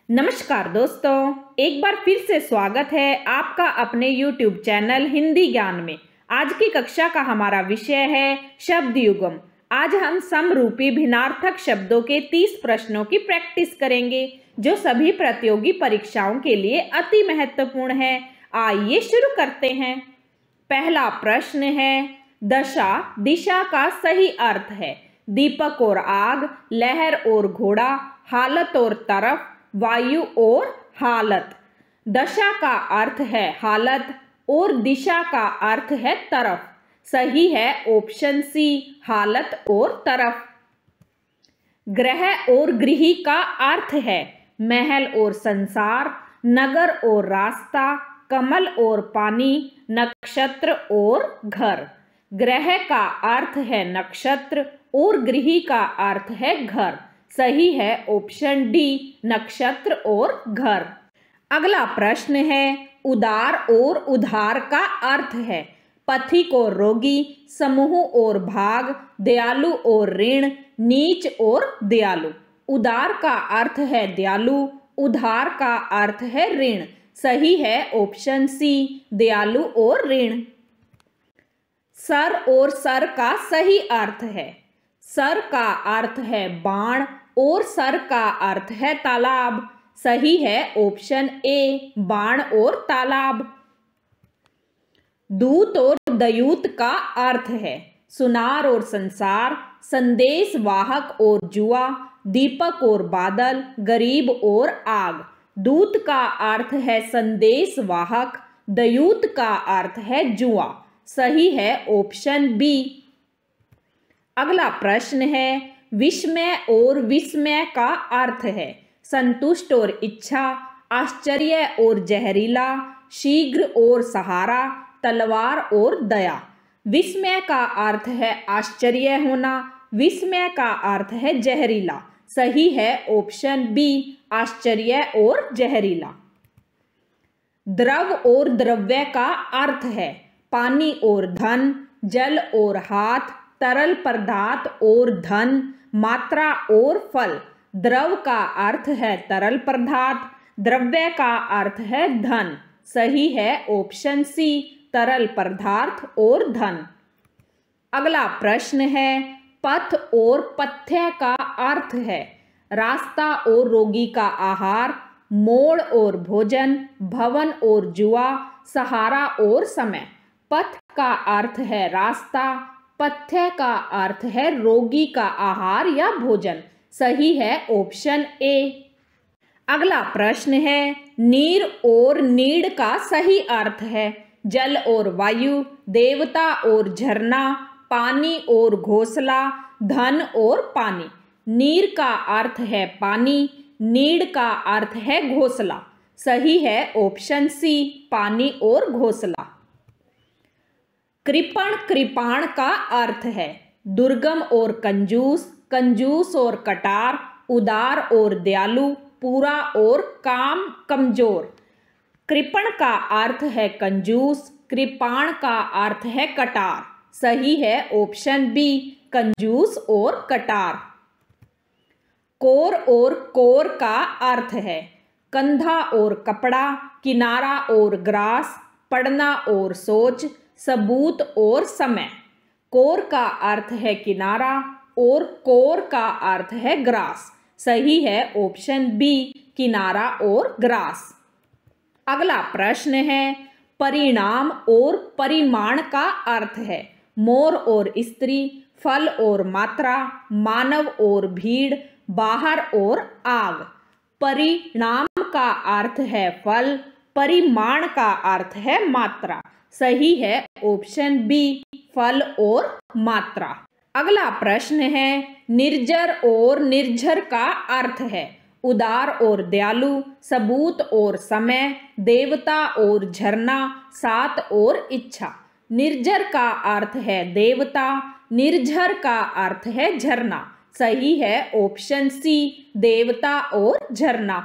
नमस्कार दोस्तों, एक बार फिर से स्वागत है आपका अपने YouTube चैनल हिंदी ज्ञान में। आज की कक्षा का हमारा विषय है शब्द युगम। आज हम समरूपी भिन्नार्थक शब्दों के 30 प्रश्नों की प्रैक्टिस करेंगे जो सभी प्रतियोगी परीक्षाओं के लिए अति महत्वपूर्ण है। आइए शुरू करते हैं। पहला प्रश्न है, दशा दिशा का सही अर्थ है। दीपक और आग, लहर और घोड़ा, हालत और तरफ, वायु और हालत। दशा का अर्थ है हालत और दिशा का अर्थ है तरफ। सही है ऑप्शन सी, हालत और तरफ। ग्रह और गृही का अर्थ है महल और संसार, नगर और रास्ता, कमल और पानी, नक्षत्र और घर। ग्रह का अर्थ है नक्षत्र और गृही का अर्थ है घर। सही है ऑप्शन डी, नक्षत्र और घर। अगला प्रश्न है, उदार और उधार का अर्थ है पथिक और रोगी, समूह और भाग, दयालु और ऋण, नीच और दयालु। उदार का अर्थ है दयालु, उधार का अर्थ है ऋण। सही है ऑप्शन सी, दयालु और ऋण। सर और सर का सही अर्थ है। सर का अर्थ है बाण और सर का अर्थ है तालाब। सही है ऑप्शन ए, बाण और तालाब। दूत और दयूत का अर्थ है सुनार और संसार, संदेश वाहक और जुआ, दीपक और बादल, गरीब और आग। दूत का अर्थ है संदेश वाहक, दयूत का अर्थ है जुआ। सही है ऑप्शन बी। अगला प्रश्न है, विस्मय और विस्मय का अर्थ है संतुष्ट और इच्छा, आश्चर्य और जहरीला, शीघ्र और सहारा, तलवार और दया। विस्मय का अर्थ है आश्चर्य होना, विस्मय का अर्थ है जहरीला। सही है ऑप्शन बी, आश्चर्य और जहरीला। द्रव और द्रव्य का अर्थ है पानी और धन, जल और हाथ, तरल पदार्थ और धन, मात्रा और फल। द्रव का अर्थ है तरल पदार्थ, द्रव्य का अर्थ है धन। सही है ऑप्शन सी, तरल पदार्थ और धन। अगला प्रश्न है, पथ और पथ्य का अर्थ है रास्ता और रोगी का आहार, मोड़ और भोजन, भवन और जुआ, सहारा और समय। पथ का अर्थ है रास्ता, पथ्य का अर्थ है रोगी का आहार या भोजन। सही है ऑप्शन ए। अगला प्रश्न है, नीर और नीड का सही अर्थ है जल और वायु, देवता और झरना, पानी और घोंसला, धन और पानी। नीर का अर्थ है पानी, नीड का अर्थ है घोंसला। सही है ऑप्शन सी, पानी और घोंसला। कृपण कृपाण का अर्थ है दुर्गम और कंजूस, कंजूस और कटार, उदार और दयालु, पूरा और काम कमजोर। कृपण का अर्थ है कंजूस, कृपाण का अर्थ है कटार। सही है ऑप्शन बी, कंजूस और कटार। कोर और कोर का अर्थ है कंधा और कपड़ा, किनारा और ग्रास, पढ़ना और सोच, सबूत और समय। कोर का अर्थ है किनारा और कोर का अर्थ है ग्रास। सही है ऑप्शन बी, किनारा और ग्रास। अगला प्रश्न है, परिणाम और परिमाण का अर्थ है मोर और स्त्री, फल और मात्रा, मानव और भीड़, बाहर और आग। परिणाम का अर्थ है फल, परिमाण का अर्थ है मात्रा। सही है ऑप्शन बी, फल और मात्रा। अगला प्रश्न है, निर्जर और निर्झर का अर्थ है उदार और दयालु, सबूत और समय, देवता और झरना, सात और इच्छा। निर्जर का अर्थ है देवता, निर्झर का अर्थ है झरना। सही है ऑप्शन सी, देवता और झरना।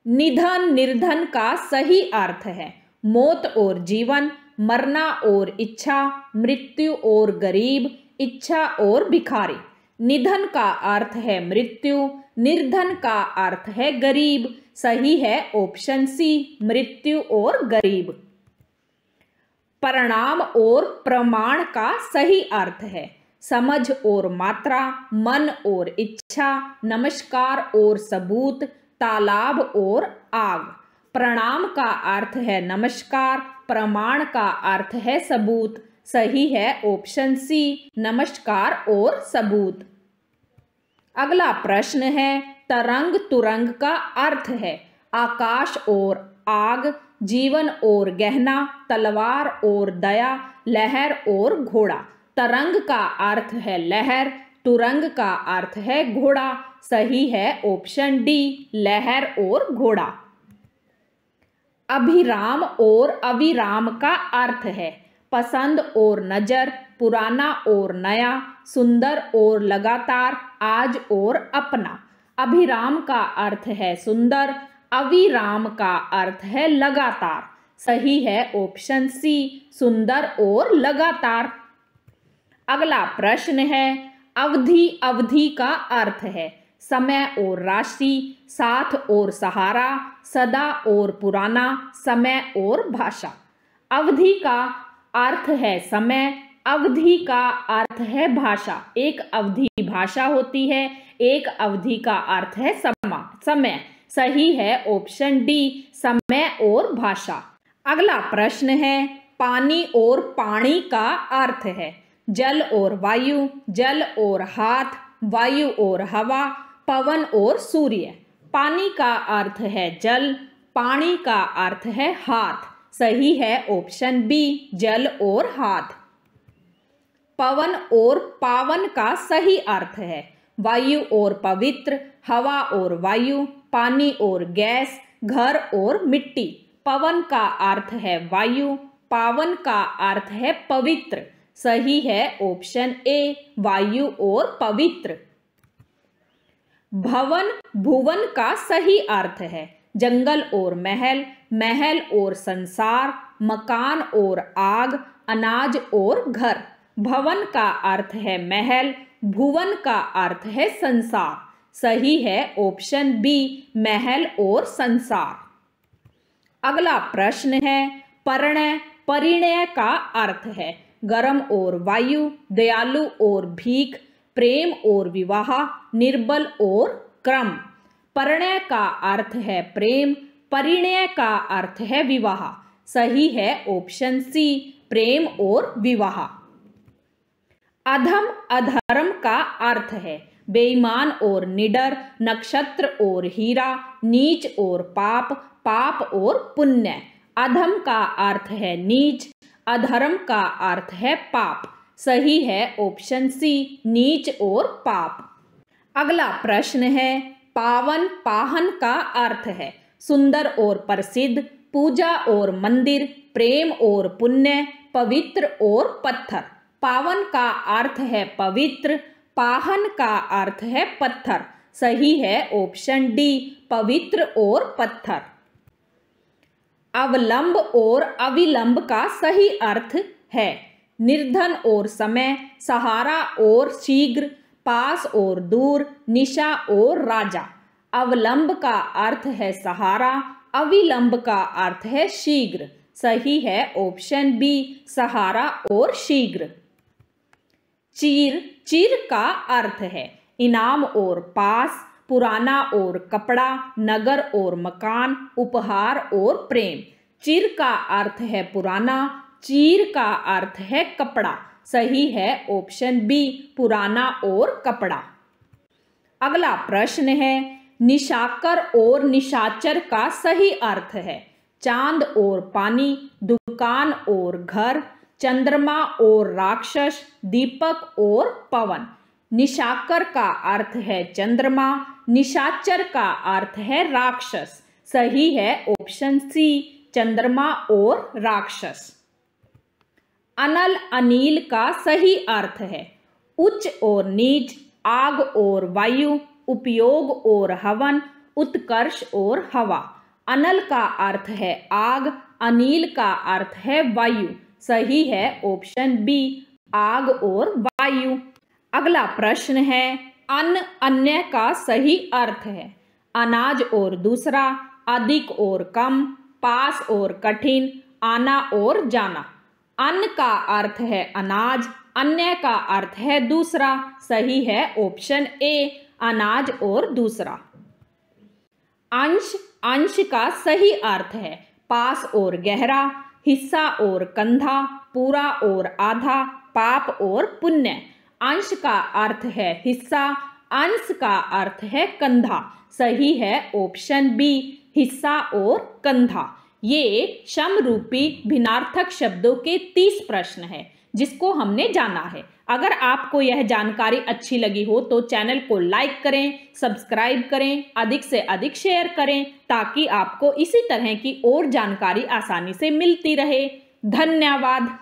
निधन निर्धन का सही अर्थ है मौत और जीवन, मरना और इच्छा, मृत्यु और गरीब, इच्छा और भिखारी। निधन का अर्थ है मृत्यु, निर्धन का अर्थ है गरीब, सही है ऑप्शन सी, मृत्यु और गरीब। परिणाम और प्रमाण का सही अर्थ है समझ और मात्रा, मन और इच्छा, नमस्कार और सबूत, तालाब और आग। प्रणाम का अर्थ है नमस्कार, प्रमाण का अर्थ है सबूत, सही है ऑप्शन सी, नमस्कार और सबूत। अगला प्रश्न है तरंग तुरंग का अर्थ है आकाश और आग, जीवन और गहना, तलवार और दया, लहर और घोड़ा। तरंग का अर्थ है लहर, तुरंग का अर्थ है घोड़ा, सही है ऑप्शन डी, लहर और घोड़ा। अभिराम और अविराम का अर्थ है पसंद और नजर, पुराना और नया, सुंदर और लगातार, आज और अपना। अभिराम का अर्थ है सुंदर, अविराम का अर्थ है लगातार, सही है ऑप्शन सी, सुंदर और लगातार। अगला प्रश्न है अवधि, अवधि का अर्थ है समय और राशि, साथ और सहारा, सदा और पुराना, समय और भाषा। अवधि का अर्थ है समय, अवधि का अर्थ है भाषा। एक अवधि भाषा होती है, एक अवधि का अर्थ है समय, सही है ऑप्शन डी, समय और भाषा। अगला प्रश्न है पानी और पानी का अर्थ है जल और वायु, जल और हाथ, वायु और हवा, पवन और सूर्य। पानी का अर्थ है जल, पानी का अर्थ है हाथ, सही है ऑप्शन बी, जल और हाथ। पवन और पावन का सही अर्थ है वायु और पवित्र, हवा और वायु, पानी और गैस, घर और मिट्टी। पवन का अर्थ है वायु, पावन का अर्थ है पवित्र, सही है ऑप्शन ए, वायु और पवित्र। भवन भुवन का सही अर्थ है जंगल और महल, महल और संसार, मकान और आग, अनाज और घर। भवन का अर्थ है महल, भुवन का अर्थ है संसार, सही है ऑप्शन बी, महल और संसार। अगला प्रश्न है परिणय, परिणय का अर्थ है गर्म और वायु, दयालु और भीख, प्रेम और विवाह, निर्बल और क्रम। परिणय का अर्थ है प्रेम, परिणय का अर्थ है विवाह, सही है ऑप्शन सी, प्रेम और विवाह। अधम अधर्म का अर्थ है बेईमान और निडर, नक्षत्र और हीरा, नीच और पाप, पाप और पुण्य। अधम का अर्थ है नीच, अधर्म का अर्थ है पाप, सही है ऑप्शन सी, नीच और पाप। अगला प्रश्न है पावन, पाहन का अर्थ है सुंदर और प्रसिद्ध, पूजा और मंदिर, प्रेम और पुण्य, पवित्र और पत्थर। पावन का अर्थ है पवित्र, पाहन का अर्थ है पत्थर, सही है ऑप्शन डी, पवित्र और पत्थर। अवलंब और अविलंब का सही अर्थ है निर्धन और समय, सहारा और शीघ्र, पास और दूर, निशा और राजा। अवलंब का अर्थ है सहारा, अविलंब का अर्थ है शीघ्र, सही है ऑप्शन बी, सहारा और शीघ्र। चीर, चीर का अर्थ है इनाम और पास, पुराना और कपड़ा, नगर और मकान, उपहार और प्रेम। चीर का अर्थ है पुराना, चीर का अर्थ है कपड़ा, सही है ऑप्शन बी, पुराना और कपड़ा। अगला प्रश्न है निशाकर और निशाचर का सही अर्थ है चांद और पानी, दुकान और घर, चंद्रमा और राक्षस, दीपक और पवन। निशाकर का अर्थ है चंद्रमा, निशाचर का अर्थ है राक्षस, सही है ऑप्शन सी, चंद्रमा और राक्षस। अनल अनील का सही अर्थ है उच्च और नीच, आग और वायु, उपयोग और हवन, उत्कर्ष और हवा। अनल का अर्थ है आग, अनील का अर्थ है वायु, सही है ऑप्शन बी, आग और वायु। अगला प्रश्न है अन्न अन्य का सही अर्थ है? अनाज और दूसरा, अधिक और कम, पास और कठिन, आना और जाना। अन्न का अर्थ है अनाज, अन्य का अर्थ है दूसरा। सही है ऑप्शन ए, अनाज और दूसरा। अंश, अंश का सही अर्थ है पास और गहरा, हिस्सा और कंधा, पूरा और आधा, पाप और पुण्य। अंश का अर्थ है हिस्सा, अंश का अर्थ है कंधा। सही है ऑप्शन बी, हिस्सा और कंधा। ये समरूपी भिन्नार्थक शब्दों के 30 प्रश्न है जिसको हमने जाना है। अगर आपको यह जानकारी अच्छी लगी हो तो चैनल को लाइक करें, सब्सक्राइब करें, अधिक से अधिक शेयर करें ताकि आपको इसी तरह की और जानकारी आसानी से मिलती रहे। धन्यवाद।